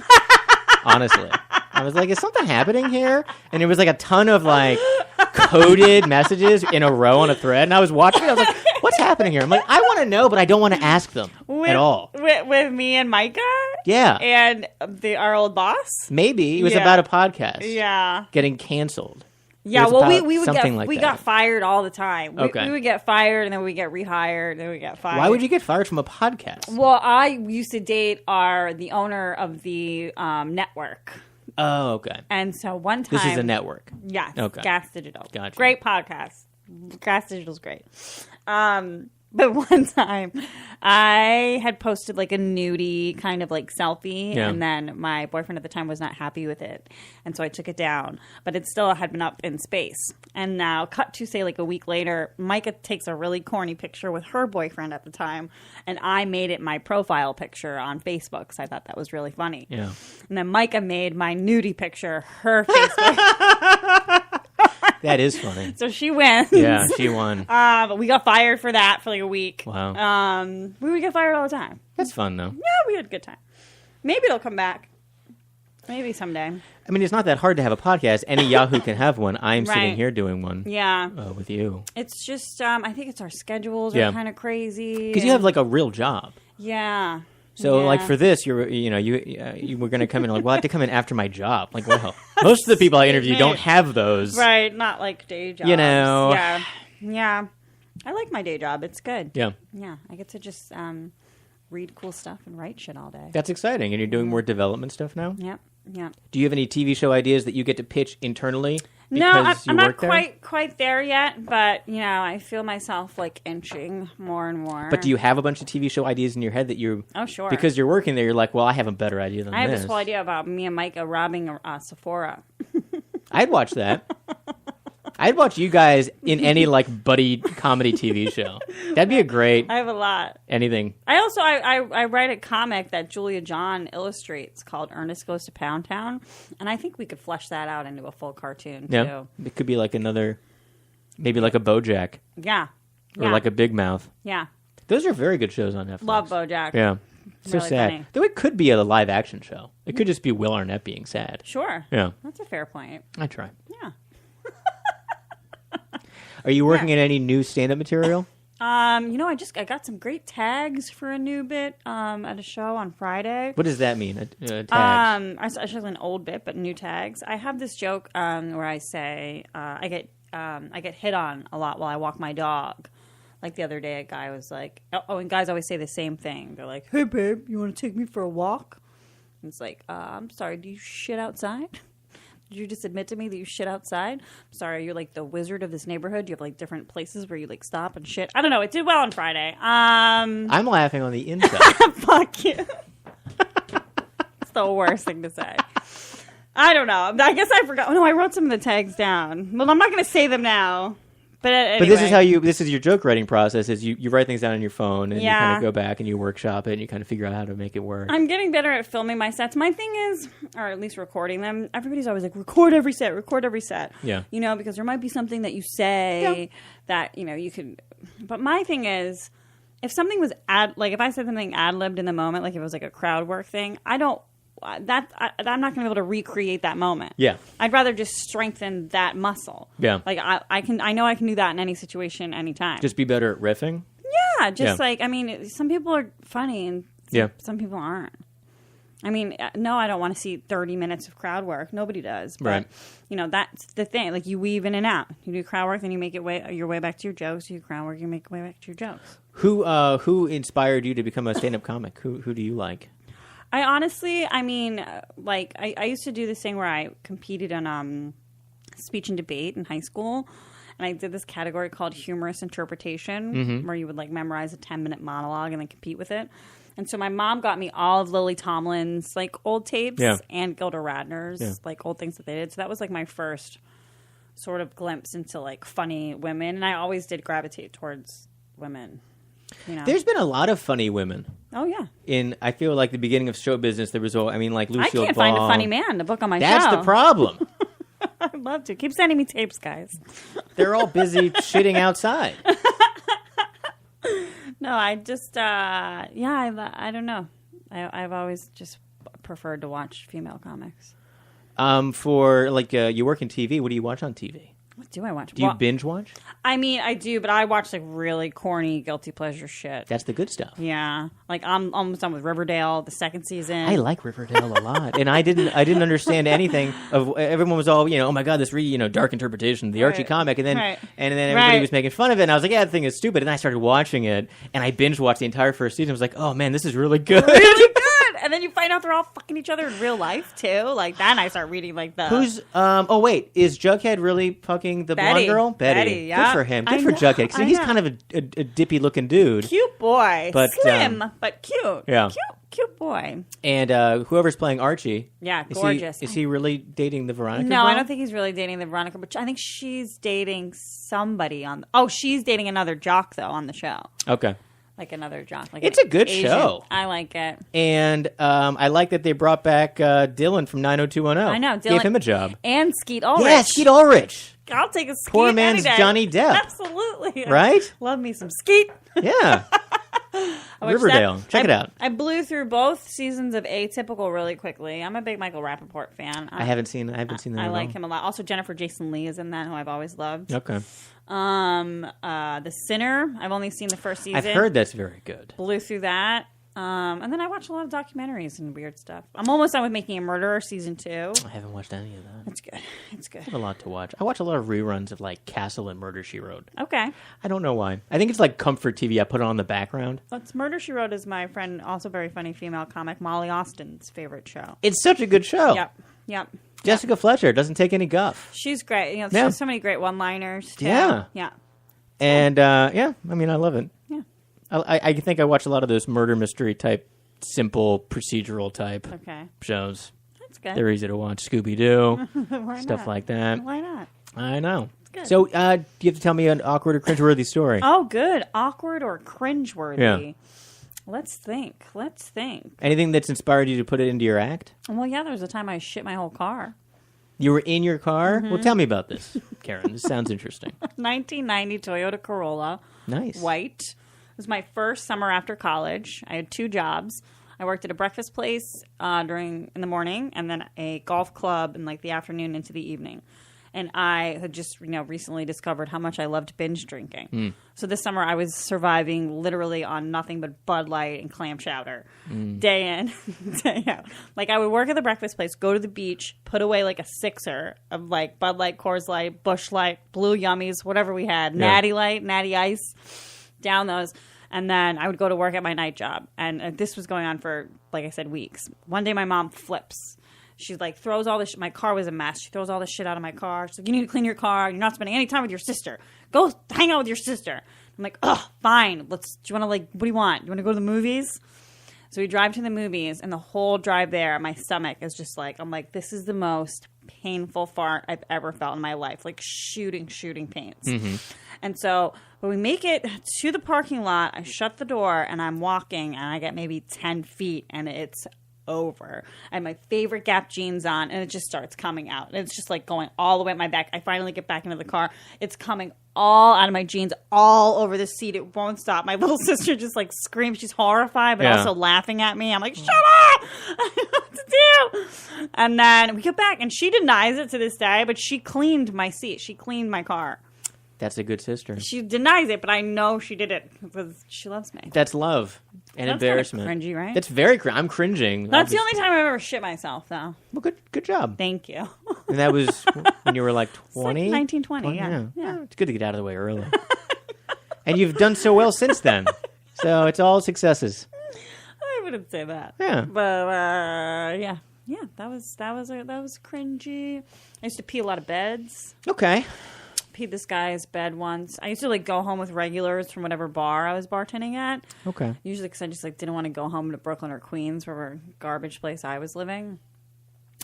Honestly. I was like, is something happening here? And it was like a ton of like coded messages in a row on a thread. And I was watching it. I was like, what's happening here? I'm like, I want to know, but I don't want to ask them at all. With me and Micah? Yeah. And our old boss? Maybe. It was about a podcast. Yeah. Getting canceled. Yeah, well, we got fired all the time. We Okay. would get fired, and then we get rehired, and then we get fired. Why would you get fired from a podcast? Well, I used to date the owner of the network. Oh, okay. And so one time... This is a network. Yes. Okay. Gas Digital. Gotcha. Great podcast. Gas Digital's great. But one time, I had posted like a nudie kind of like selfie, and then my boyfriend at the time was not happy with it, and so I took it down. But it still had been up in space. And now, cut to say like a week later, Micah takes a really corny picture with her boyfriend at the time, and I made it my profile picture on Facebook because I thought that was really funny. Yeah. And then Micah made my nudie picture her Facebook. That is funny. So she wins. Yeah, she won. But we got fired for that for like a week. Wow. We would get fired all the time. That's fun, though. Yeah, we had a good time. Maybe it'll come back. Maybe someday. I mean, it's not that hard to have a podcast. Any Yahoo can have one. I'm sitting Right. here doing one. Yeah. With you. It's just, I think it's our schedules are kind of crazy. Because you have like a real job. Yeah. So, like, for this, you were going to come in, like, well, I have to come in after my job. Like, well, most of the people I interview don't have those. Right, not like day jobs. You know. Yeah. Yeah. I like my day job. It's good. Yeah. Yeah. I get to just read cool stuff and write shit all day. That's exciting. And you're doing more development stuff now? Yep. Yeah. Do you have any TV show ideas that you get to pitch internally? No, I'm not there? quite there yet, but I feel myself like inching more and more. But do you have a bunch of TV show ideas in your head that you? Oh, sure. Because you're working there, you're like, well, I have a better idea than I have this this whole idea about me and Micah robbing Sephora. I'd watch that. I'd watch you guys in any like buddy comedy TV show. That'd be a great. I have a lot. Anything. I also I write a comic that Julia John illustrates called Ernest Goes to Pound Town, and I think we could flesh that out into a full cartoon too. It could be like another, maybe like a BoJack. Yeah. Or like a Big Mouth. Yeah. Those are very good shows on Netflix. Love BoJack. Yeah. So really sad. funny. Though it could be a live action show. It could just be Will Arnett being sad. Sure. Yeah. That's a fair point. I try. Yeah. Are you working in any new stand-up material? I got some great tags for a new bit at a show on Friday. What does that mean? Tags? It's actually an old bit, but new tags. I have this joke where I say I get hit on a lot while I walk my dog. Like the other day, a guy was like, and guys always say the same thing. They're like, "Hey, babe, you want to take me for a walk?" And it's like, "I'm sorry, do you shit outside? Did you just admit to me that you shit outside? I'm sorry, you're like the wizard of this neighborhood. Do you have like different places where you like stop and shit?" I don't know. It did well on Friday. I'm laughing on the inside. Fuck you. It's the worst thing to say. I don't know. I guess I forgot. Oh, no, I wrote some of the tags down. Well, I'm not going to say them now. But anyway. But this is your joke writing process, is you write things down on your phone and you kind of go back and you workshop it and you kind of figure out how to make it work. I'm getting better at filming my sets. My thing is, or at least recording them, everybody's always like, record every set. Yeah. Because there might be something that you say that, you could, but my thing is, if something was if I said something ad-libbed in the moment, like if it was like a crowd work thing, I'm not going to be able to recreate that moment. Yeah. I'd rather just strengthen that muscle. Yeah. Like I know I can do that in any situation, anytime. Just be better at riffing? Yeah. Some people are funny and some people aren't. No, I don't want to see 30 minutes of crowd work. Nobody does. But, that's the thing. Like, you weave in and out. You do crowd work, then you make your way back to your jokes. You do crowd work, you make your way back to your jokes. Who inspired you to become a stand-up comic? Who do you like? I honestly, I used to do this thing where I competed on speech and debate in high school. And I did this category called humorous interpretation, where you would, memorize a 10-minute monologue and then compete with it. And so my mom got me all of Lily Tomlin's, old tapes and Gilda Radner's, old things that they did. So that was, my first sort of glimpse into, funny women. And I always did gravitate towards women. There's been a lot of funny women. Oh, yeah. I feel like the beginning of show business, there was, Lucille Ball. I can't find a funny man to book on my show. That's the problem. I'd love to. Keep sending me tapes, guys. They're all busy shitting outside. No, I just, I don't know. I've always just preferred to watch female comics. You work in TV, what do you watch on TV? What do I watch? Do you binge watch? I do, but I watch really corny guilty pleasure shit. That's the good stuff. Yeah, I'm almost done with Riverdale, the second season. I like Riverdale a lot, and I didn't understand anything of. Everyone was all, oh my god, this dark interpretation of the Archie comic, and then everybody was making fun of it, and I was like, yeah, the thing is stupid, and I started watching it, and I binge watched the entire first season. I was like, oh man, this is really good. Really good. And then you find out they're all fucking each other in real life too. Like that, and I start reading the. Who's? Oh wait, is Jughead really fucking the blonde girl? Betty. Yeah. Good for him. Good for Jughead. Because he's kind of a dippy looking dude. Cute boy. But slim, but cute. Yeah. Cute boy. And whoever's playing Archie. Yeah, gorgeous. Is he really dating the Veronica? No, girl? I don't think he's really dating the Veronica. But I think she's dating somebody on. She's dating another jock though on the show. Okay. Another jock. It's a good show. I like it. And I like that they brought back Dylan from 90210. I know. Dylan gave him a job. And Skeet Ulrich. Yeah, Skeet Ulrich. I'll take a Skeet. Poor man's Johnny Depp. Absolutely. Right? Love me some Skeet. Yeah. Riverdale. Check it out. I blew through both seasons of Atypical really quickly. I'm a big Michael Rappaport fan. I haven't seen that. I like him a lot. Also, Jennifer Jason Leigh is in that, who I've always loved. Okay. The Sinner. I've only seen the first season. I've heard that's very good. Blew through that. And then I watch a lot of documentaries and weird stuff. I'm almost done with Making a Murderer season 2. I haven't watched any of that. It's good. I have a lot to watch. I watch a lot of reruns of Castle and Murder, She Wrote. Okay. I don't know why. I think it's comfort TV. I put it on the background. That's Murder, She Wrote is my friend, also very funny female comic, Molly Austin's favorite show. It's such a good show. Yep. Jessica Fletcher doesn't take any guff. She's great. She has so many great one-liners too. Yeah. And I love it. Yeah. I think I watch a lot of those murder mystery type, simple procedural type shows. It's good. They're easy to watch. Scooby-Doo, Why stuff not? like that. Why not? I know. Good. So, you have to tell me an awkward or cringeworthy story. Oh, good. Awkward or cringeworthy? Yeah. Let's think. Anything that's inspired you to put it into your act? Well, yeah, there was a time I shit my whole car. You were in your car? Well, tell me about this, Kerryn. This sounds interesting. 1990 Toyota Corolla. Nice. White. It was my first summer after college. I had 2 jobs. I worked at a breakfast place in the morning, and then a golf club in like the afternoon into the evening. And I had just recently discovered how much I loved binge drinking. So this summer I was surviving literally on nothing but Bud Light and clam chowder, day in, day out. Like I would work at the breakfast place, go to the beach, put away like a 6er of like Bud Light, Coors Light, Busch Light, Blue Yummies, whatever we had, Natty Light, Natty Ice, down those. And then I would go to work at my night job. And this was going on for, like I said, weeks. One day my mom flips. She like throws all this. My car was a mess. She throws all this shit out of my car. She's like, "You need to clean your car. You're not spending any time with your sister. Go hang out with your sister." I'm like, "Oh, fine. Do you want to what do you want? You want to go to the movies?" So we drive to the movies, and the whole drive there, my stomach is just like, I'm like, this is the most painful fart I've ever felt in my life. Like shooting pains. And so when we make it to the parking lot, I shut the door and I'm walking, and I get maybe 10 feet, and it's over. I have my favorite Gap jeans on, and it just starts coming out. And it's just like going all the way at my back. I finally get back into the car. It's coming all out of my jeans, all over the seat. It won't stop. My little sister just like screams. She's horrified, but also laughing at me. I'm like, shut up! I don't know what to do. And then we get back, and she denies it to this day, but she cleaned my seat. She cleaned my car. That's a good sister. She denies it, but I know she did it because she loves me. That's love and That's embarrassment. Kind of cringy, right? That's very I'm cringing. That's the only time I've ever shit myself, though. Well, good job. Thank you. And that was when you were like 20? 1920, yeah. Oh, it's good to get out of the way early. And you've done so well since then. So it's all successes. I wouldn't say that. Yeah. But yeah, that was cringy. I used to pee a lot of beds. Okay. Peed this guy's bed once. I used to go home with regulars from whatever bar I was bartending at. Okay. Usually because I just didn't want to go home to Brooklyn or Queens, wherever garbage place I was living.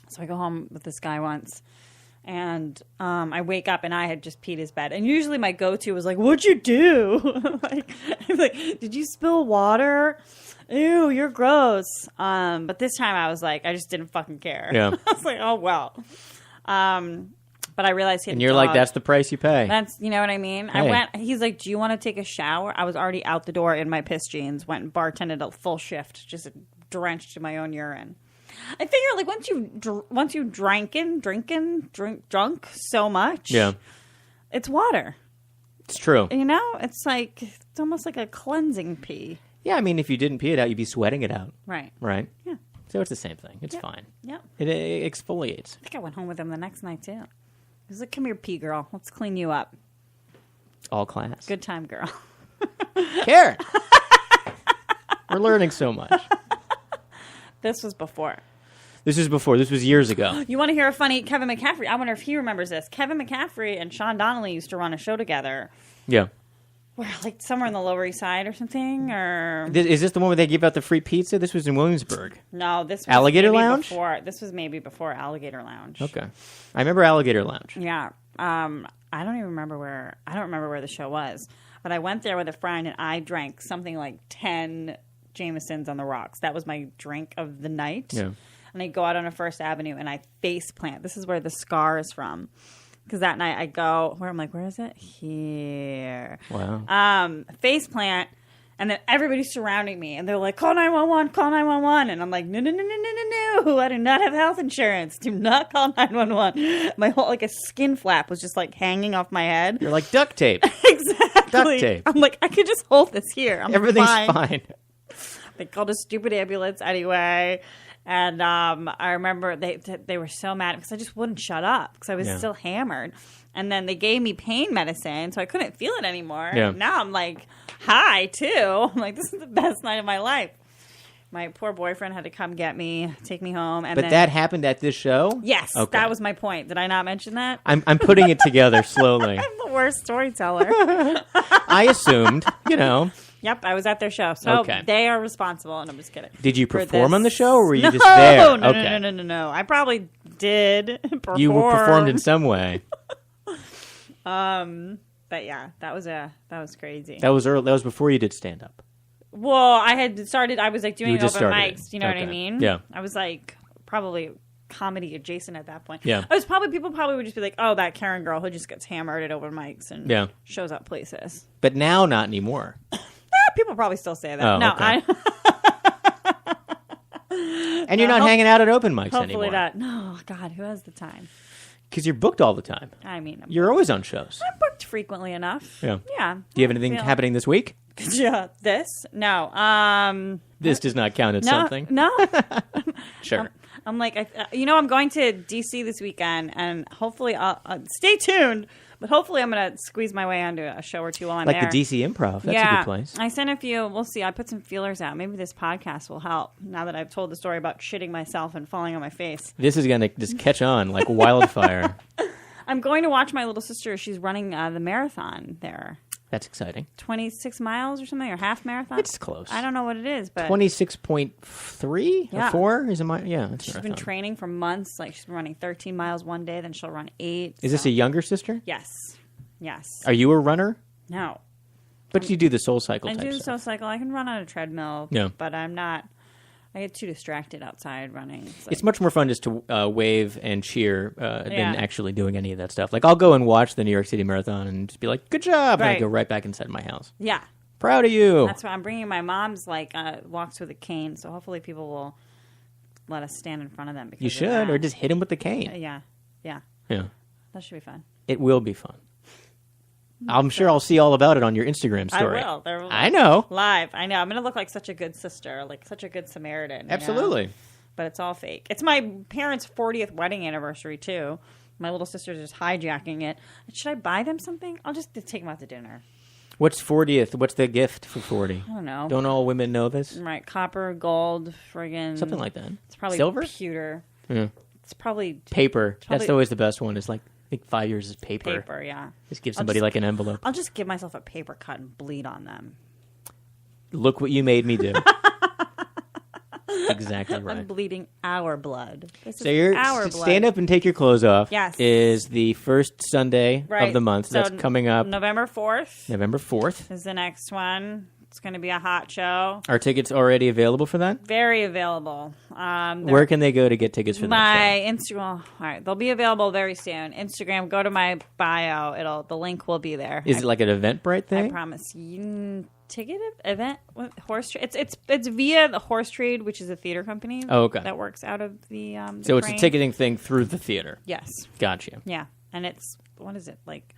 So I go home with this guy once, and I wake up and I had just peed his bed. And usually my go-to was like, "What'd you do?" I'm like, "Did you spill water? Ew, you're gross." But this time I was like, I just didn't fucking care. Yeah. I was like, oh well. But I realized he had And you're a like, dog. that's the price you pay. That's, you know what I mean? Hey. He's like, do you want to take a shower? I was already out the door in my piss jeans, went and bartended a full shift, just drenched in my own urine. I figure once you drunk so much, it's water. It's true. You know? It's almost like a cleansing pee. Yeah, I mean, if you didn't pee it out, you'd be sweating it out. Right. Right? Yeah. So it's the same thing. It's fine. Yep. It exfoliates. I think I went home with him the next night, too. He was like, come here, pee girl. Let's clean you up. All class. Good time, girl. Kerryn! We're learning so much. This was before. This was years ago. You want to hear a funny Kevin McCaffrey? I wonder if he remembers this. Kevin McCaffrey and Sean Donnelly used to run a show together. Yeah. Where, somewhere in the Lower East Side or something, or Is this the one where they give out the free pizza? This was in Williamsburg. no? This was Alligator maybe Lounge? This was maybe before Alligator Lounge. Okay. I remember Alligator Lounge. Yeah. I don't even remember where. I don't remember where the show was, but I went there with a friend and I drank something like 10 Jamesons on the rocks. That was my drink of the night. Yeah. And I go out on a First Avenue and I face plant. This is where the scar is from. Because that night I go, where I'm like, where is it? Here. Wow. Face plant. And then everybody's surrounding me. And they're like, call 911, call 911. And I'm like, no. I do not have health insurance. Do not call 911. My whole, a skin flap was just hanging off my head. You're like duct tape. Exactly. Duct tape. I'm like, I could just hold this here. Everything's fine. They called a stupid ambulance anyway. And I remember they were so mad because I just wouldn't shut up because I was still hammered. And then they gave me pain medicine, so I couldn't feel it anymore. Yeah. Now I'm high, too. I'm like, this is the best night of my life. My poor boyfriend had to come get me, take me home. And But that happened at this show? Yes, Okay. that was my point. Did I not mention that? I'm putting it together slowly. I'm the worst storyteller. I assumed, Yep, I was at their show. So Okay. they are responsible, and I'm just kidding. Did you For perform on the this. show, or were you No, just there? No, Okay. no. I probably did perform. You were performed in some way. But yeah, that was crazy. That was early. That was before you did stand up. Well, I had started. I was like doing You open just started mics. it. You know what I Okay. mean? Yeah. I was like probably comedy adjacent at that point. Yeah. I was probably people probably would just be like, "Oh, that Kerryn girl who just gets hammered at open mics and Yeah. shows up places." But now, not anymore. People probably still say that. Oh, No, okay. And you're not hanging out at open mics hopefully anymore. not. No, God, who has the time? Because you're booked all the time. I mean, You're always on shows. I'm booked frequently enough. Yeah. Yeah. Do you have anything happening this week? Yeah. This? No. This does not count as No. something. No. Sure. I'm like, I'm going to DC this weekend, and hopefully, I'll stay tuned. But hopefully, I'm going to squeeze my way onto a show or two while I'm Like there. the DC Improv. That's a good place. I sent a few. We'll see. I put some feelers out. Maybe this podcast will help. Now that I've told the story about shitting myself and falling on my face. This is going to just catch on like wildfire. I'm going to watch my little sister. She's running the marathon there. That's exciting. 26 miles or something, or half marathon. It's close. I don't know what it is, but 26.3 Yeah. or 4 is a mile. Yeah, it's she's marathon. been training for months. Like she's been running 13 miles one day, then she'll run 8. Is this a younger sister? Yes. Yes. Are you a runner? No. But you do the Soul Cycle I type do the stuff. Soul Cycle. I can run on a treadmill, Yeah. but I'm not. I get too distracted outside running. It's much more fun just to wave and cheer than Yeah. actually doing any of that stuff. Like, I'll go and watch the New York City Marathon and just be like, good job. And I Right. go right back inside my house. Yeah. Proud of you. That's why I'm bringing my mom's walks with a cane, so hopefully people will let us stand in front of them. Because You of should, that. or just hit him with the cane. Yeah. Yeah. Yeah. That should be fun. It will be fun. I'm sure I'll see all about it on your Instagram story. I will. I know. Live. I know. I'm going to look like such a good sister, like such a good Samaritan. you know? Absolutely. But it's all fake. It's my parents' 40th wedding anniversary, too. My little sister's just hijacking it. Should I buy them something? I'll just take them out to dinner. What's 40th? What's the gift for 40? I don't know. Don't all women know this? Right. Copper, gold, friggin'. Something like that. It's probably Silver? pewter. Yeah. It's probably Paper. Probably- That's always the best one. It's like, I think 5 years is paper. paper, yeah. Just give somebody like an envelope. I'll just give myself a paper cut and bleed on them. Look what you made me do. Exactly I'm right. bleeding our blood. This So is you're our blood. stand up and take your clothes off. Yes. Is the first Sunday Right. of the month. So That's coming up November 4th November 4th. is the next one. It's going to be a hot show. Are tickets already available for that? Very available. Where can they go to get tickets for that my Instagram? All right, they'll be available very soon. Instagram, go to my bio. The link will be there. show? Is it like an Eventbrite I thing? promise you. Ticket event horse trade. It's via the Horse Trade, which is a theater company. Oh, okay. That works out of the So it's a Crane. ticketing thing through the theater. Yes. Gotcha. Yeah, and it's what is it like?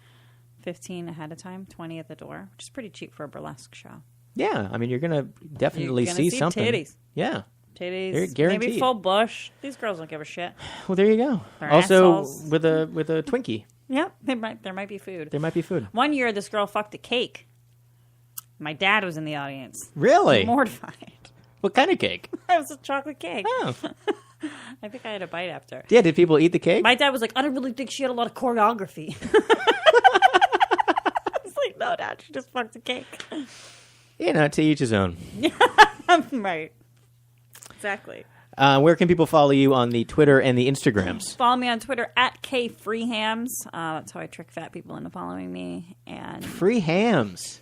15 ahead of time, 20 at the door, which is pretty cheap for a burlesque show. Yeah, I mean, you're gonna definitely You're gonna see something. titties. Yeah. Titties, They're guaranteed. maybe full bush. These girls don't give a shit. Well, there you go. Their Also, assholes. with a Twinkie, Yeah, there might be food. there might be food. One year, this girl fucked a cake. My dad was in the audience. Really? Mortified. What kind of cake? It was a chocolate cake. Oh, I think I had a bite after. yeah. Did people eat the cake? My dad was like, I don't really think she had a lot of choreography. I was like, no, Dad, she just fucked a cake. You know, to each his own. Right. Exactly. Where can people follow you on the Twitter and the Instagrams? Follow me on Twitter at KFreehams. That's how I trick fat people into following me. And Free hams.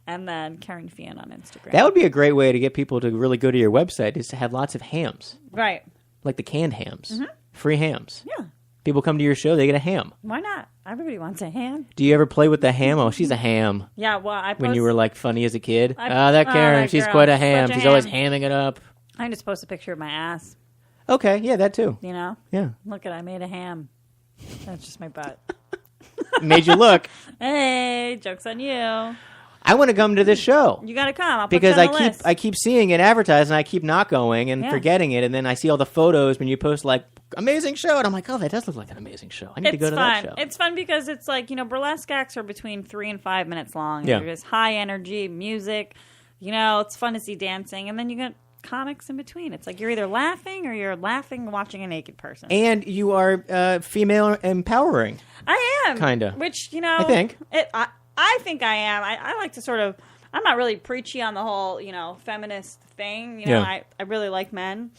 then Kerryn Feehan on Instagram. That would be a great way to get people to really go to your website, is to have lots of hams, right. like the canned hams. Free hams. Yeah. People come to your show, they get a ham. Why not? Everybody wants a ham. Do you ever play with the ham? Oh, she's a ham. Yeah, well, I When you were like funny as a kid. I- That Karen, that she's girl, quite a such ham. a She's always ham. hamming it up. I just post a picture of my ass. Okay, yeah, that too. You know? Yeah. Look I made a ham. That's just my butt. Made you look. Hey, joke's on you. I want to come to this show. You gotta come. I'll Because put you on the list. I keep seeing it advertised and I keep not going and Yeah. forgetting it, and then I see all the photos when you post like amazing show, and I'm like, oh, that does look like an amazing show. I need to go to fun. that show. It's fun because it's like, burlesque acts are between 3 and 5 minutes long. Yeah. There's high energy music. It's fun to see dancing, and then you got comics in between. It's like you're either laughing or you're laughing watching a naked person. And you are female empowering. I am Kinda. which I think. I think I am. I like to sort of. I'm not really preachy on the whole, feminist thing. I really like men.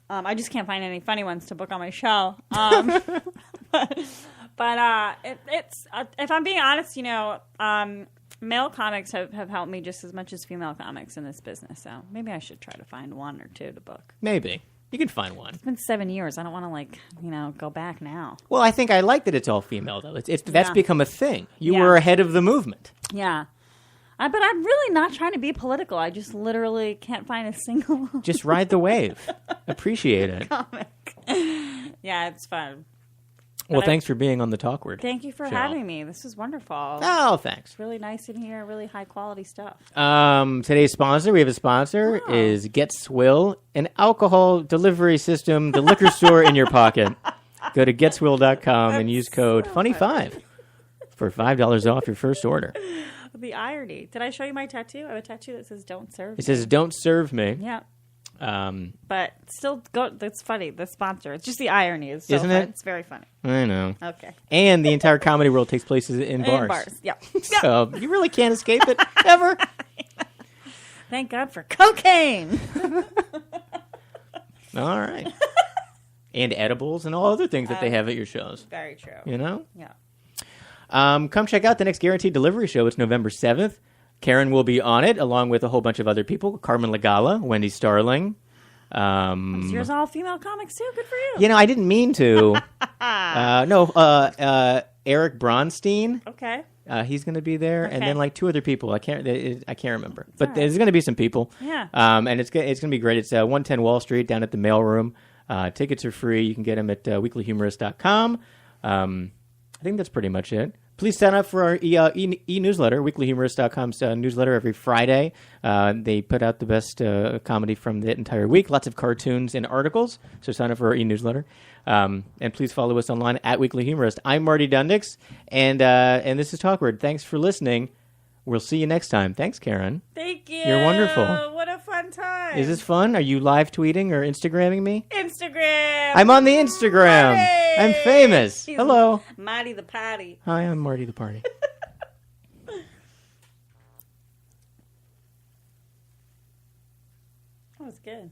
I just can't find any funny ones to book on my show. But it's if I'm being honest, male comics have helped me just as much as female comics in this business. So maybe I should try to find one or two to book. Maybe. You can find one. It's been 7 years. I don't want to go back now. Well, I think I like that it's all female, though. That's become a thing. You were ahead of the movement. Yeah. But I'm really not trying to be political. I just literally can't find a single Just ride the wave. Appreciate it. comic. Yeah, it's fun. Well, thanks for being on the Talkward. Thank you for having me. This was wonderful. Oh, thanks. It's really nice in here. Really high quality stuff. Today's sponsor, we have a sponsor, is Get Swill, an alcohol delivery system, the liquor store in your pocket. Go to getswill.com and use code FUNNY5 for $5 off your first order. The irony. Did I show you my tattoo? I have a tattoo that says "Don't serve me." It says "Don't serve me." Yeah. But still, that's funny. The sponsor. It's just the irony. It's so Isn't fun. it? It's very funny. I know. Okay. And the entire comedy world takes place in bars. In bars. Yeah. So you really can't escape it ever. Thank God for cocaine. All right. And edibles and all other things that they have at your shows. Very true. Yeah. Yeah. Come check out the next Guaranteed Delivery show. It's November 7th. Kerryn will be on it, along with a whole bunch of other people. Carmen Lagala, Wendy Starling. Yours all female comics, too. Good for you. I didn't mean to. Eric Bronstein. Okay. He's going to be there, and then like two other people. I can't remember, but there's going to be some people. Yeah. And it's going to be great. It's 110 Wall Street down at the Mailroom. Tickets are free. You can get them at weeklyhumorist.com. I think that's pretty much it. Please sign up for our e-newsletter, weeklyhumorist.com's newsletter every Friday. They put out the best comedy from the entire week, lots of cartoons and articles, so sign up for our e-newsletter. And please follow us online at Weekly Humorist. I'm Marty Dundix, and this is Talkward. Thanks for listening. We'll see you next time. Thanks, Kerryn. Thank you. You're wonderful. What a fun time. Is this fun? Are you live tweeting or Instagramming me? Instagram. I'm on the Instagram. Marty. I'm famous. He's Hello. Marty the Patty. Hi, I'm Marty the Party. That was good.